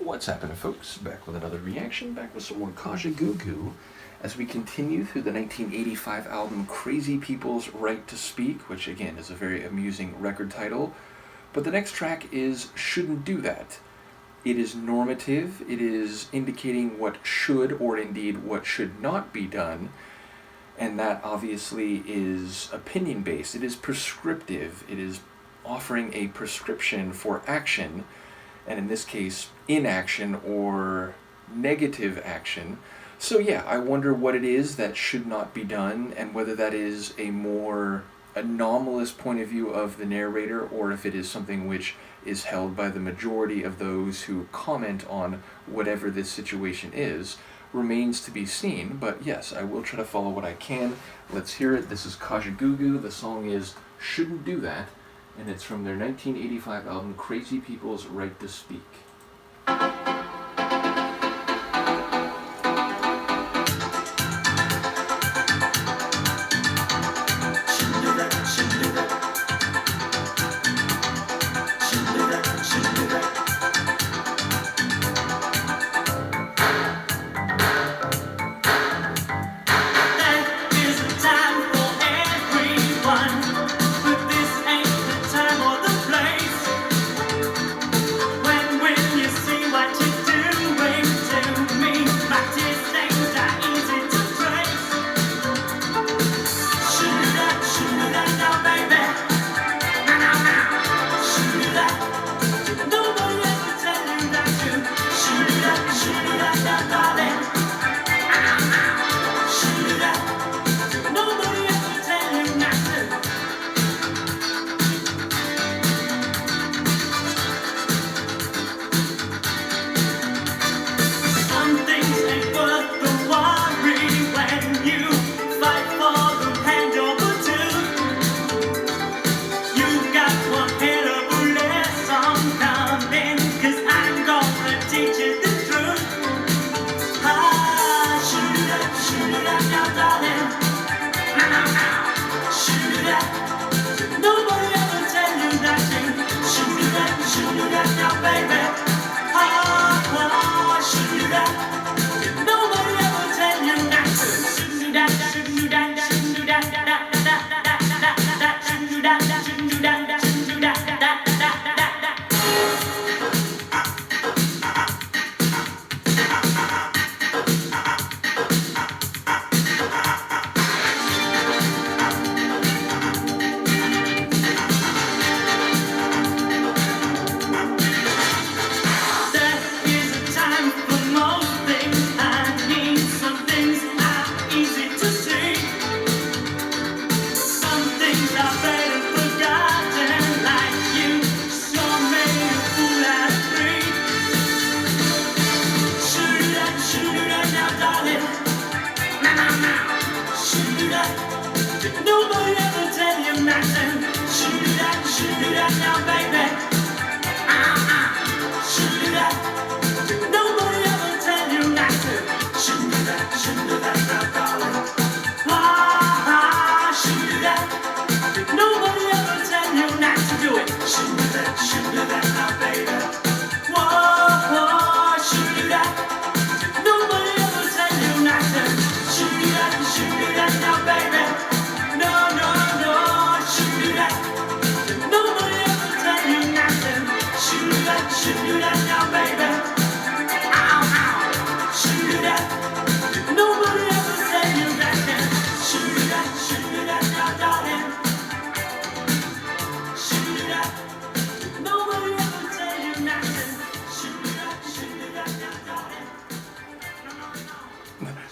What's happening, folks? Back with another reaction, back with some more Kajagoogoo as we continue through the 1985 album Crazy People's Right to Speak, which again is a very amusing record title. But the next track is Shouldn't Do That. It is normative, it is indicating what should or indeed what should not be done, and that obviously is opinion-based. It is prescriptive, it is offering a prescription for action, and in this case, inaction or negative action. So yeah, I wonder what it is that should not be done, and whether that is a more anomalous point of view of the narrator, or if it is something which is held by the majority of those who comment on whatever this situation is, remains to be seen. But yes, I will try to follow what I can. Let's hear it. This is Kajagoogoo. The song is Shouldn't Do That, and it's from their 1985 album Crazy People's Right to Speak.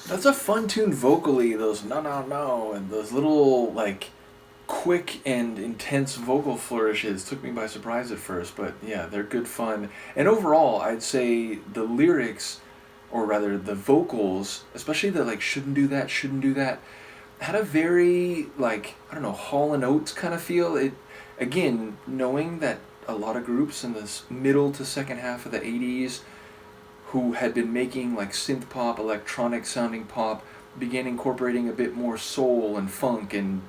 That's a fun tune vocally, those no, and those little, like, quick and intense vocal flourishes took me by surprise at first, but yeah, they're good fun. And overall, I'd say the lyrics, or rather the vocals, especially the, like, shouldn't do that, had a very, like, I don't know, Hall & Oates kind of feel. It, again, knowing that a lot of groups in this middle to second half of the 80s who had been making like synth pop, electronic sounding pop, began incorporating a bit more soul and funk and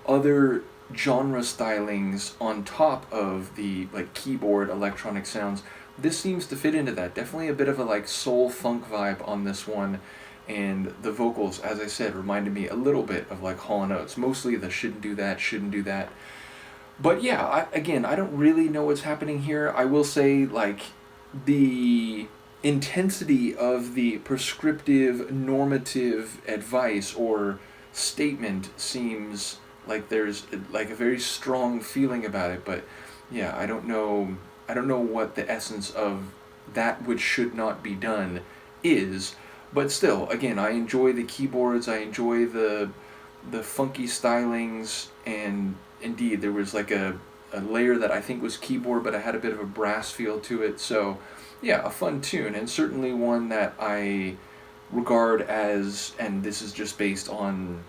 other genre stylings on top of the like keyboard electronic sounds, this seems to fit into that. Definitely a bit of a like soul funk vibe on this one, and the vocals, as I said, reminded me a little bit of like Hall & Oates. Mostly the shouldn't do that, shouldn't do that. But yeah, again, I don't really know what's happening here. I will say, like, the intensity of the prescriptive, normative advice or statement seems like there's like a very strong feeling about it. But yeah, I don't know. I don't know what the essence of that which should not be done is. But still, again, I enjoy the keyboards. I enjoy the funky stylings, and indeed there was like a layer that I think was keyboard, but I had a bit of a brass feel to it. So yeah, a fun tune, and certainly one that I regard as, and this is just based on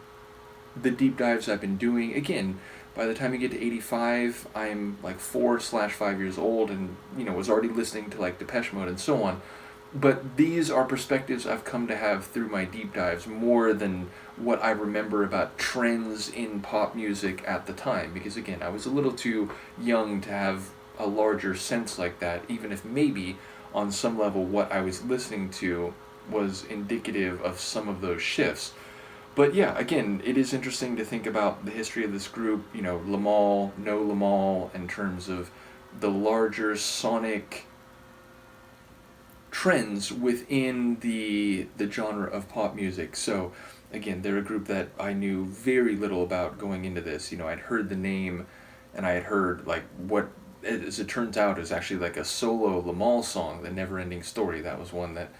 the deep dives I've been doing. Again, by the time you get to 85, I'm like 4/5 years old, and was already listening to like Depeche Mode and so on. But these are perspectives I've come to have through my deep dives more than what I remember about trends in pop music at the time. Because again, I was a little too young to have a larger sense like that, even if maybe on some level what I was listening to was indicative of some of those shifts. But yeah, again, it is interesting to think about the history of this group, Lamal, no Lamal, in terms of the larger sonic trends within the genre of pop music. So again, they're a group that I knew very little about going into this. I'd heard the name, and I had heard like what, as it turns out, is actually like a solo Lamal song, The Never Ending Story. That was one that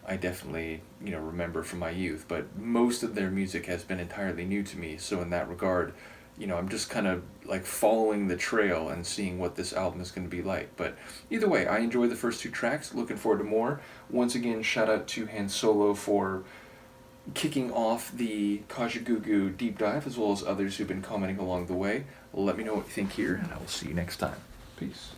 I definitely remember from my youth. But most of their music has been entirely new to me. So in that regard, I'm just kind of like following the trail and seeing what this album is going to be like. But either way, I enjoy the first two tracks. Looking forward to more. Once again, shout out to Han Solo for kicking off the Kajagoogoo deep dive, as well as others who've been commenting along the way. Let me know what you think here, and I will see you next time. Peace.